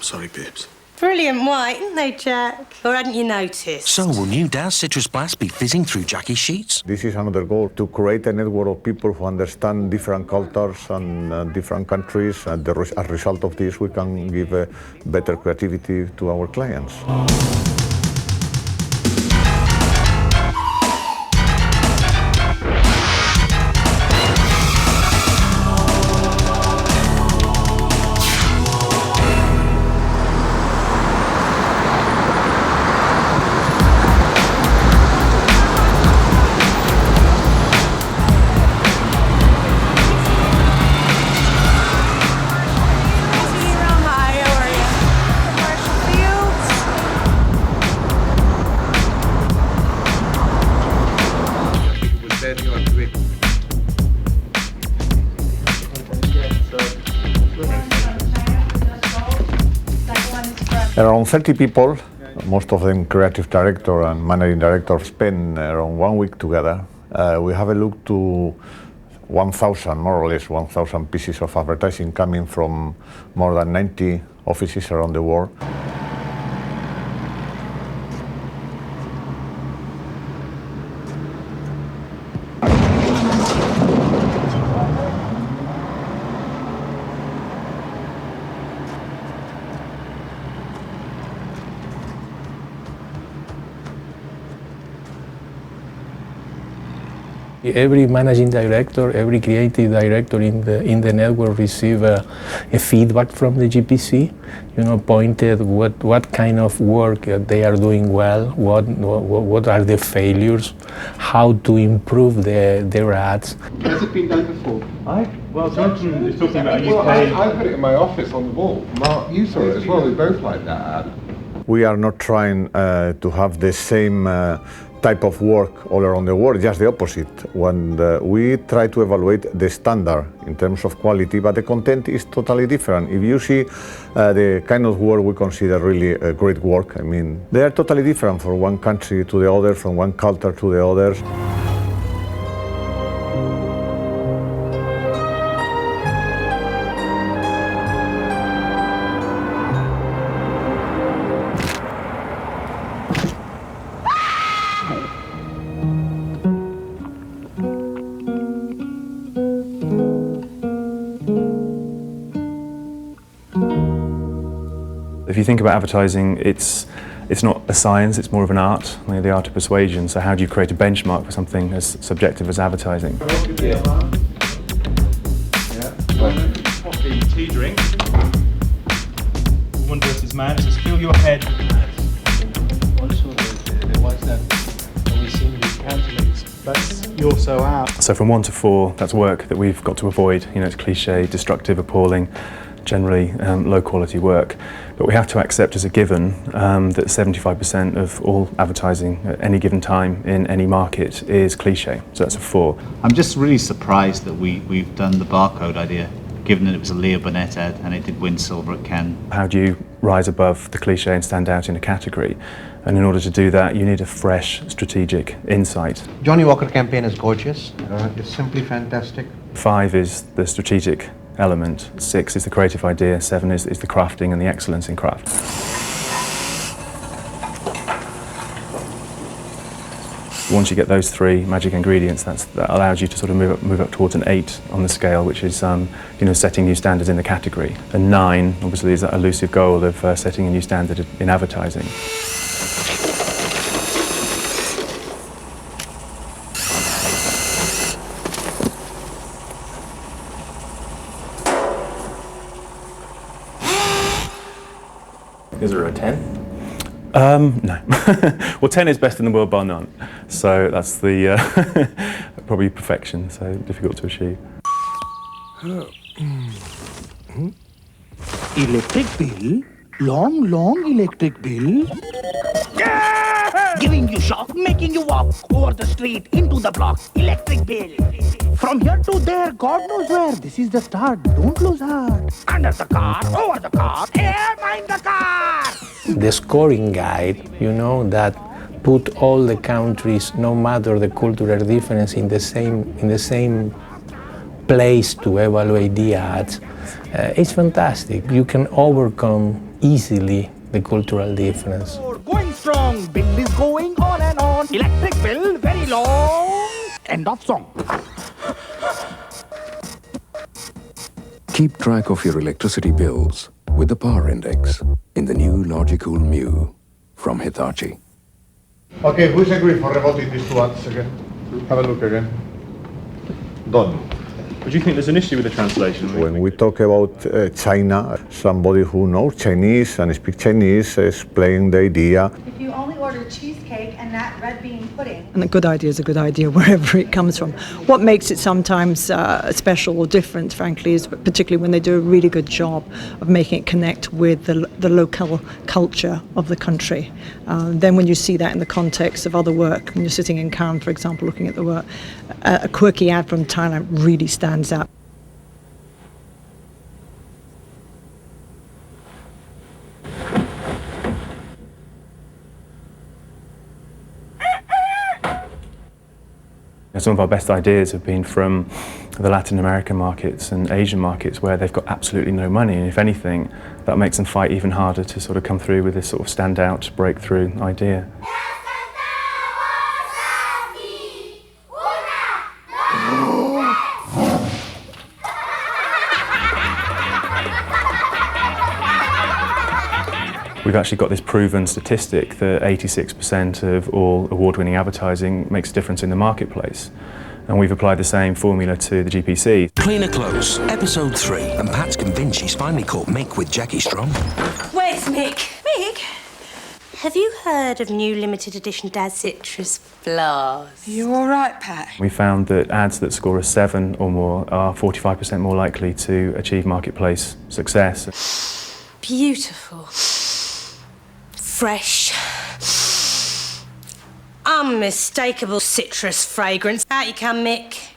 Sorry, babes. Brilliant white, isn't they, Jack? Or hadn't you noticed? So will new Dow's Citrus Blast be fizzing through Jackie's sheets? This is another goal, to create a network of people who understand different cultures and different countries. And as a result of this, we can give better creativity to our clients. Around 30 people, most of them creative director and managing director, spend around 1 week together. We have a look to 1,000, more or less 1,000 pieces of advertising coming from more than 90 offices around the world. Every managing director, every creative director in the network receive a feedback from the GPC, pointed what kind of work they are doing well, what are the failures, how to improve their ads. Has it been done before? Well, Johnson is talking about UK. Well, I put it in my office on the wall. Mark, you saw it as well. We both like that ad. We are not trying to have the same type of work all around the world, just the opposite. When we try to evaluate the standard in terms of quality, but the content is totally different. If you see the kind of work we consider really great work, I mean, they are totally different from one country to the other, from one culture to the other. If you think about advertising, it's not a science, it's more of an art, the art of persuasion. So how do you create a benchmark for something as subjective as advertising? Yeah. Coffee, tea drink. Woman versus man, just fill your head. Also, the ones that we seem to calculate, but you're so out. So from 1 to 4, that's work that we've got to avoid. It's cliche, destructive, appalling, generally low quality work. But we have to accept as a given that 75% of all advertising at any given time in any market is cliche. So that's a 4. I'm just really surprised that we've done the barcode idea, given that it was a Leo Burnett ad and it did win silver at Cannes. How do you rise above the cliche and stand out in a category? And in order to do that, you need a fresh strategic insight. Johnny Walker campaign is gorgeous. It's simply fantastic. 5 is the strategic element, 6 is the creative idea, 7 is the crafting and the excellence in craft. Once you get those 3 magic ingredients, that allows you to sort of move up towards an 8 on the scale, which is setting new standards in the category. And 9, obviously, is that elusive goal of setting a new standard in advertising. Is there a 10? No. Well, 10 is best in the world bar none. So that's the probably perfection, so difficult to achieve. Electric bill? Long electric bill? Giving you shock, making you walk over the street, into the block. Electric bill. From here to there, God knows where. This is the start. Don't lose heart. Under the car, over the car, here, mind the car. The scoring guide, that put all the countries, no matter the cultural difference, in the same place to evaluate the ads. It's fantastic. You can overcome easily the cultural difference. Going strong, bill is going on and on. Electric bill, very long. End of song. Keep track of your electricity bills with the Power Index in the new Logicool Mu from Hitachi. Okay, who's agree for revoting these two ads again? Have a look again. Done. Would you think there's an issue with the translation? When we talk about China, somebody who knows Chinese and speaks Chinese explain the idea. If you only order cheesecake and that red bean pudding. And a good idea is a good idea wherever it comes from. What makes it sometimes special or different, frankly, is particularly when they do a really good job of making it connect with the local culture of the country. Then when you see that in the context of other work, when you're sitting in Cannes, for example, looking at the work, a quirky ad from Thailand really stands out. Some of our best ideas have been from the Latin American markets and Asian markets where they've got absolutely no money, and if anything, that makes them fight even harder to sort of come through with this sort of standout breakthrough idea. We've actually got this proven statistic that 86% of all award-winning advertising makes a difference in the marketplace. And we've applied the same formula to the GPC. Cleaner Clothes, episode 3, and Pat's convinced she's finally caught Mick with Jackie Strong. Where's Mick? Mick? Have you heard of new limited edition Dad Citrus Blars? You all right, Pat? We found that ads that score a 7 or more are 45% more likely to achieve marketplace success. Beautiful. Fresh. Unmistakable citrus fragrance. Out you come, Mick.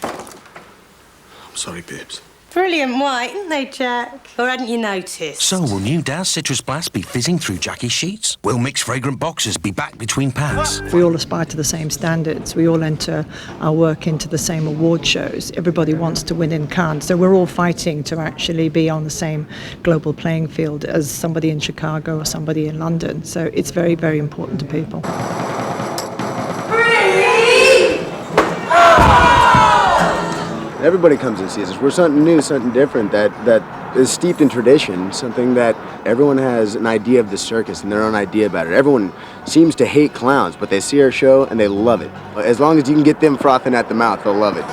I'm sorry, babes. Brilliant white, isn't they, Jack? Or hadn't you noticed? So will new Daz Citrus Blast be fizzing through Jackie's sheets? Will Mick's fragrant boxes be back between pads? We all aspire to the same standards. We all enter our work into the same award shows. Everybody wants to win in Cannes. So we're all fighting to actually be on the same global playing field as somebody in Chicago or somebody in London. So it's very, very important to people. Everybody comes and sees us. We're something new, something different that is steeped in tradition, something that everyone has an idea of the circus and their own idea about it. Everyone seems to hate clowns, but they see our show and they love it. As long as you can get them frothing at the mouth, they'll love it.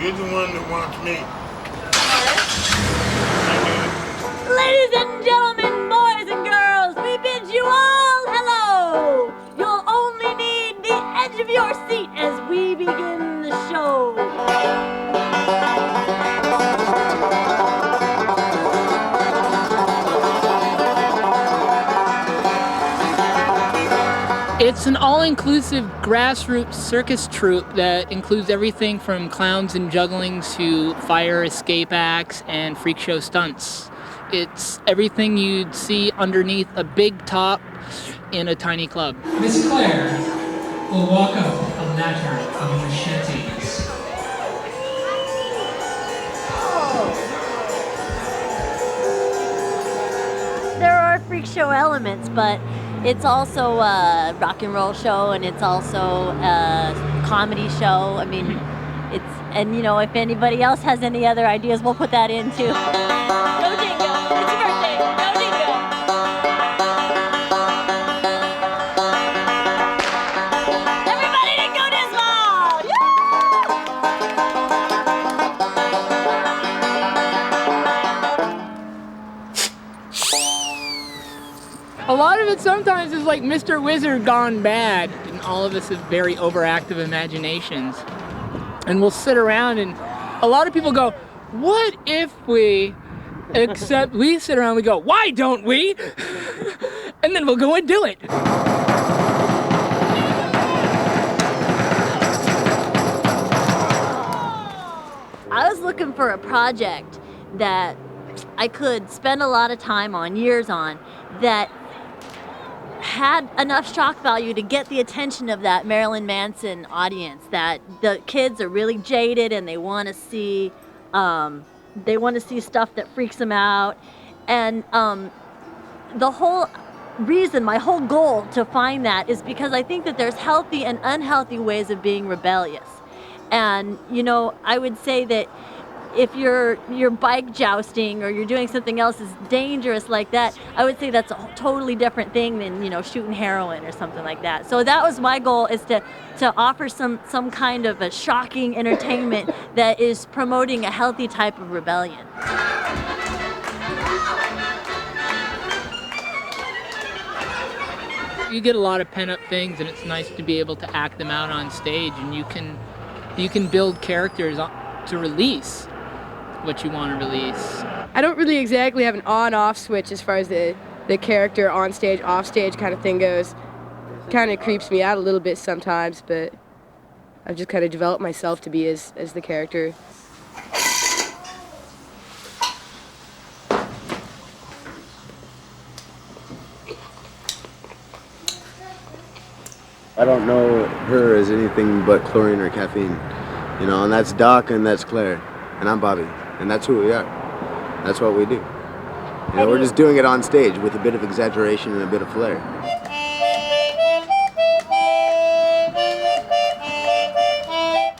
You're the one that wants me. Ladies and gentlemen, boys and girls, we bid you all hello. You'll only need the edge of your seat as we begin the show. It's an all-inclusive grassroots circus troupe that includes everything from clowns and jugglings to fire escape acts and freak show stunts. It's everything you'd see underneath a big top in a tiny club. Miss Claire will walk up a ladder of machetes. There are freak show elements, but it's also a rock and roll show, and it's also a comedy show. I mean, and you know, if anybody else has any other ideas, we'll put that in too. Go Dingo! It's your birthday! Go Dingo! Everybody to Go Dismal! A lot of it sometimes is like Mr. Wizard gone bad, and all of us have very overactive imaginations. And we'll sit around and a lot of people go, what if we, except we sit around and we go, why don't we? And then we'll go and do it. I was looking for a project that I could spend a lot of time on, years on, that had enough shock value to get the attention of that Marilyn Manson audience, that the kids are really jaded and they want to see stuff that freaks them out. And the whole reason, my whole goal to find that is because I think that there's healthy and unhealthy ways of being rebellious. And, you know, I would say that if you're bike jousting or you're doing something else that's dangerous like that, I would say that's a totally different thing than, you know, shooting heroin or something like that. So that was my goal, is to offer some kind of a shocking entertainment that is promoting a healthy type of rebellion. You get a lot of pent-up things, and it's nice to be able to act them out on stage, and you can build characters to release what you want to release. I don't really exactly have an on-off switch as far as the character on stage, off stage kind of thing goes. Kind of creeps me out a little bit sometimes, but I've just kind of developed myself to be as the character. I don't know her as anything but chlorine or caffeine, you know, and that's Doc and that's Claire, and I'm Bobby, and that's who we are. That's what we do. You know, we're just doing it on stage with a bit of exaggeration and a bit of flair.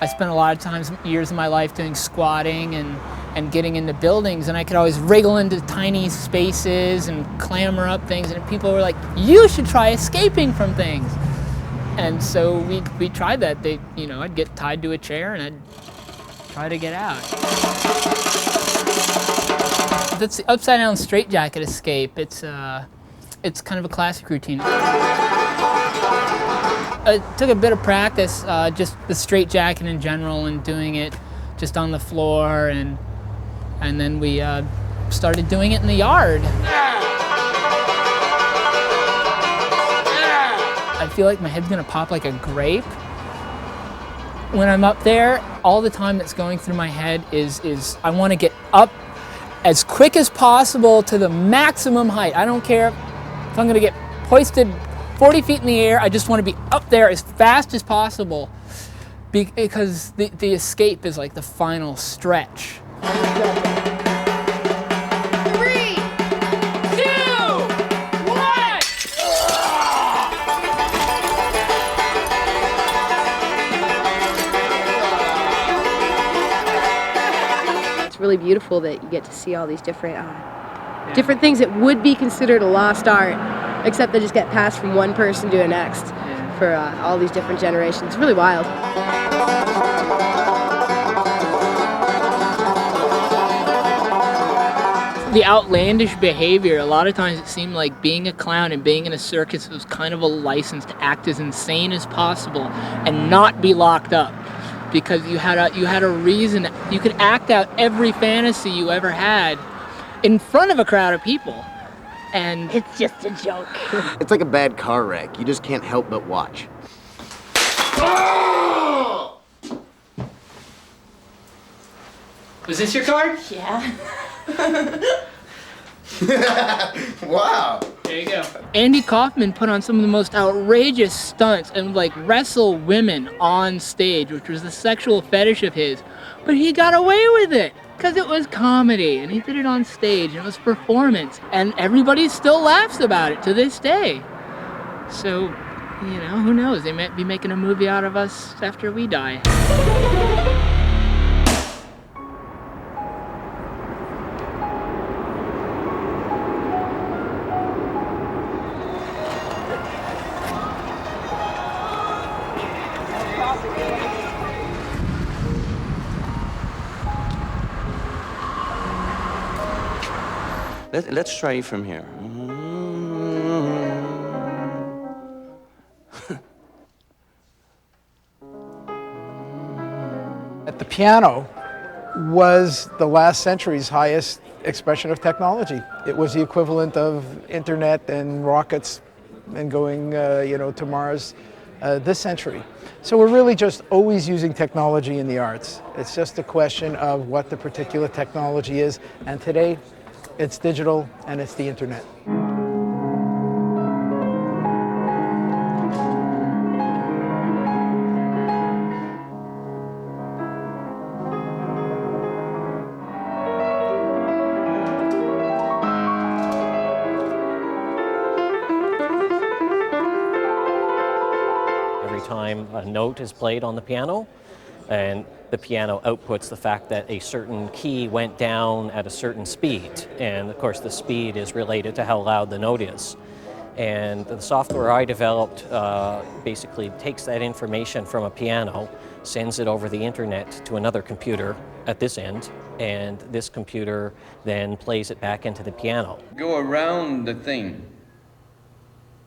I spent a lot of years of my life doing squatting and getting into buildings, and I could always wriggle into tiny spaces and clamber up things, and people were like, "You should try escaping from things." And so we tried that. I'd get tied to a chair and I'd try to get out. That's the upside down straitjacket escape. It's kind of a classic routine. It took a bit of practice, just the straitjacket in general, and doing it just on the floor, and then we started doing it in the yard. I feel like my head's gonna pop like a grape. When I'm up there, all the time that's going through my head is I want to get up as quick as possible to the maximum height. I don't care if I'm gonna get hoisted 40 feet in the air, I just want to be up there as fast as possible, because the escape is like the final stretch. 3, 2, 1! It's really beautiful that you get to see all these different things that would be considered a lost art, except they just get passed from one person to the next for all these different generations. It's really wild. The outlandish behavior, a lot of times it seemed like being a clown and being in a circus was kind of a license to act as insane as possible and not be locked up, because you had a reason. You could act out every fantasy you ever had in front of a crowd of people. And it's just a joke. It's like a bad car wreck. You just can't help but watch. Was this your card? Yeah. Wow. There you go. Andy Kaufman put on some of the most outrageous stunts and like wrestle women on stage, which was the sexual fetish of his. But he got away with it because it was comedy, and he did it on stage, and it was performance, and everybody still laughs about it to this day. So, you know, who knows? They might be making a movie out of us after we die. Let's try from here. At the piano was the last century's highest expression of technology. It was the equivalent of internet and rockets and going, to Mars. this century. So we're really just always using technology in the arts. It's just a question of what the particular technology is, and today it's digital and it's the internet. Time a note is played on the piano, and the piano outputs the fact that a certain key went down at a certain speed, and of course the speed is related to how loud the note is. And the software I developed basically takes that information from a piano, sends it over the internet to another computer at this end, and this computer then plays it back into the piano. Go around the thing.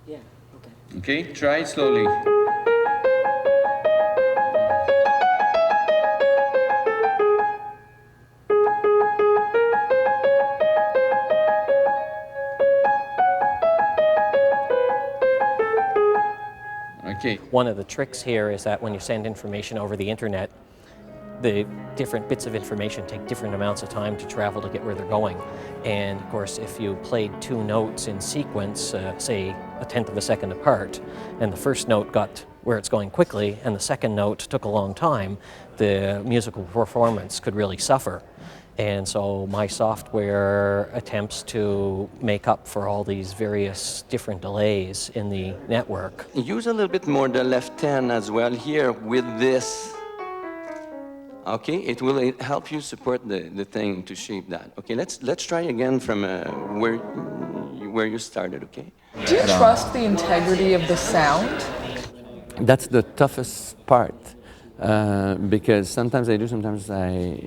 Yeah, okay. Okay, try slowly. Okay. One of the tricks here is that when you send information over the internet, the different bits of information take different amounts of time to travel to get where they're going. And of course, if you played two notes in sequence, say 1/10 of a second apart, and the first note got where it's going quickly and the second note took a long time, the musical performance could really suffer. And so my software attempts to make up for all these various different delays in the network. Use a little bit more the left hand as well here with this. Okay, it will help you support the thing to shape that. Okay, let's try again from where you started, okay? Do you trust the integrity of the sound? That's the toughest part. Because sometimes I do, sometimes I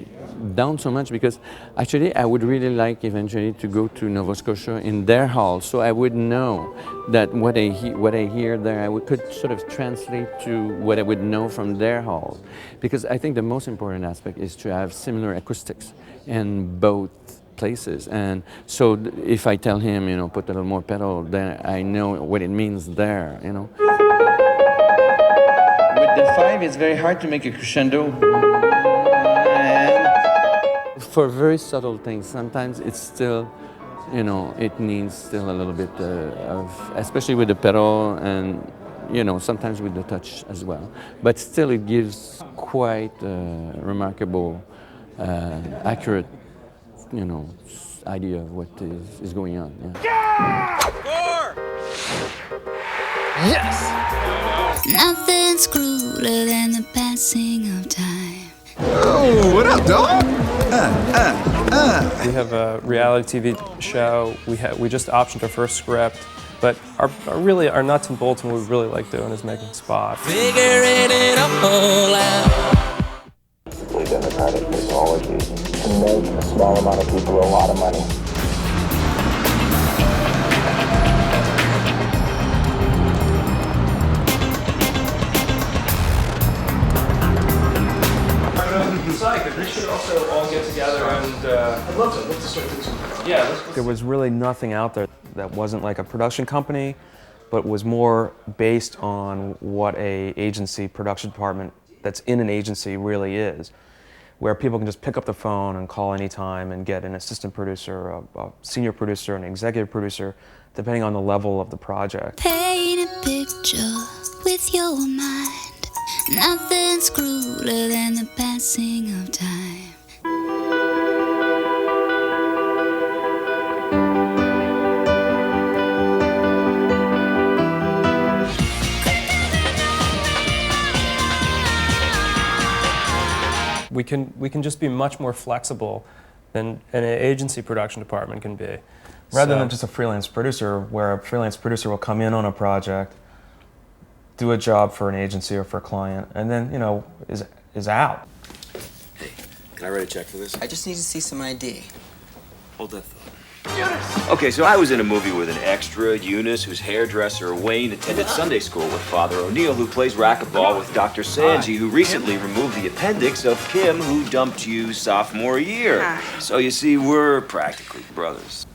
don't so much, because actually I would really like eventually to go to Nova Scotia in their hall, so I would know that what I hear there, could sort of translate to what I would know from their hall. Because I think the most important aspect is to have similar acoustics in both places. And so if I tell him, you know, put a little more pedal, then I know what it means there, you know. With the 5, it's very hard to make a crescendo. For very subtle things, sometimes it's still, you know, it needs still a little bit of, especially with the pedal and, you know, sometimes with the touch as well. But still it gives quite remarkable, accurate, you know, idea of what is going on. Yeah. Yes! Nothing's crueler than the passing of time. Oh, what up, dog? We have a reality TV show. We just optioned our first script, but our nuts and bolts and what we really like doing is making spots. Figuring it all out. The democratic technology can make a small amount of people a lot of money. We should also all get together and... I'd love to start doing something. Yeah. There was really nothing out there that wasn't like a production company, but was more based on what a agency production department that's in an agency really is, where people can just pick up the phone and call anytime and get an assistant producer, a senior producer, an executive producer, depending on the level of the project. Paint a picture with your mind. Nothing's crueler than the passing of time. We can just be much more flexible than an agency production department can be. Rather than just a freelance producer, where a freelance producer will come in on a project, do a job for an agency or for a client, and then, you know, is out. Hey, can I write a check for this? I just need to see some ID. Hold that thought. Okay, so I was in a movie with an extra, Eunice, whose hairdresser, Wayne, attended Sunday school with Father O'Neill, who plays racquetball with Dr. Sanji, who recently removed the appendix of Kim, who dumped you sophomore year. So you see, we're practically brothers.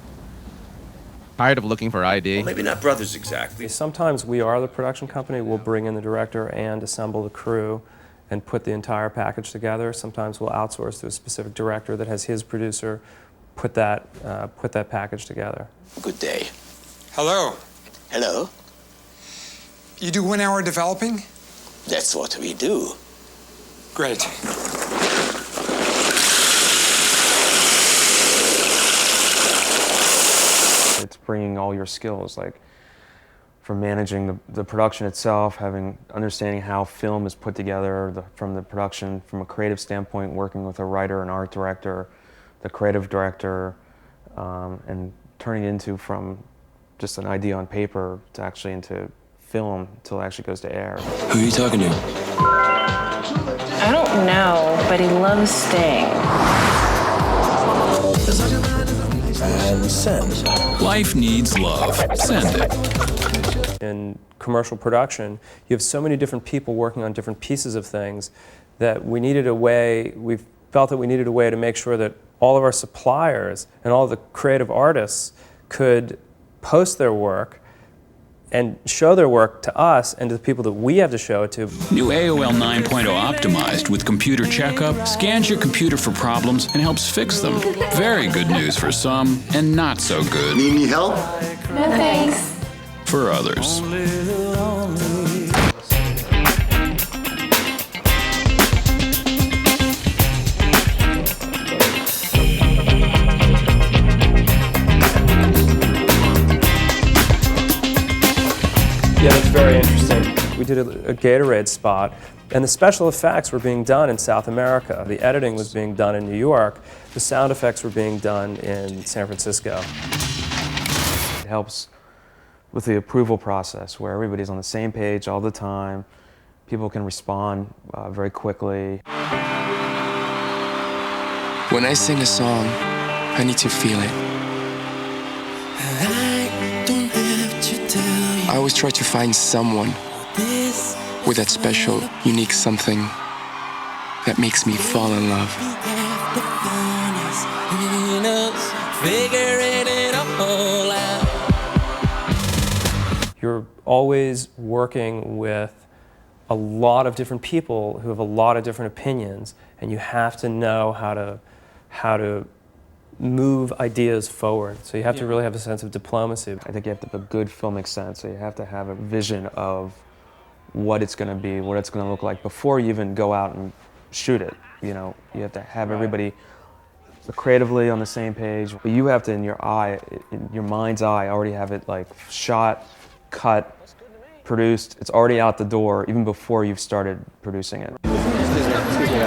Tired of looking for ID? Well, maybe not brothers exactly. Sometimes we are the production company. We'll bring in the director and assemble the crew and put the entire package together. Sometimes we'll outsource to a specific director that has his producer put that package together. Good day. Hello. Hello. You do 1 hour developing? That's what we do. Great. It's bringing all your skills, like from managing the production itself, understanding how film is put together from the production, from a creative standpoint, working with a writer, an art director, the creative director, and turning it into from just an idea on paper to actually into film until it actually goes to air. Who are you talking to? I don't know, but he loves Sting. And send. Life needs love. Send it. In commercial production, you have so many different people working on different pieces of things that we felt that we needed a way to make sure that all of our suppliers and all of the creative artists could post their work and show their work to us and to the people that we have to show it to. New AOL 9.0 optimized with computer checkup scans your computer for problems and helps fix them. Very good news for some and not so good. Need any help? No thanks. For others. Yeah, that's very interesting. We did a Gatorade spot, and the special effects were being done in South America. The editing was being done in New York. The sound effects were being done in San Francisco. It helps with the approval process, where everybody's on the same page all the time. People can respond very quickly. When I sing a song, I need to feel it. I always try to find someone with that special, unique something that makes me fall in love. You're always working with a lot of different people who have a lot of different opinions, and you have to know how to move ideas forward. So you have to really have a sense of diplomacy. I think you have to have a good filmic sense. So you have to have a vision of what it's going to be, what it's going to look like before you even go out and shoot it. You know, you have to have everybody creatively on the same page. But you have to, in your mind's eye, already have it like shot, cut, produced. It's already out the door even before you've started producing it. Excuse me.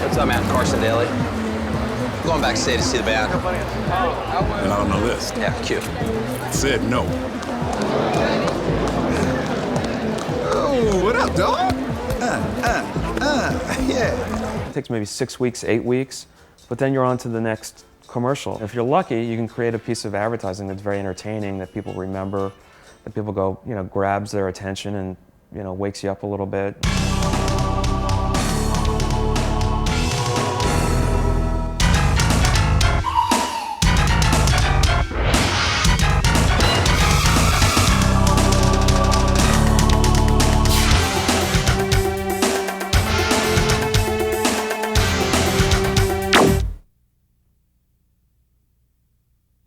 What's up, man? Carson Daly. I'm going backstage to see the band. And on the list. Yeah, cute. Said no. Oh, what up, dog? Yeah. It takes maybe 6 weeks, 8 weeks, but then you're on to the next commercial. If you're lucky, you can create a piece of advertising that's very entertaining, that people remember, that people go, grabs their attention and, wakes you up a little bit.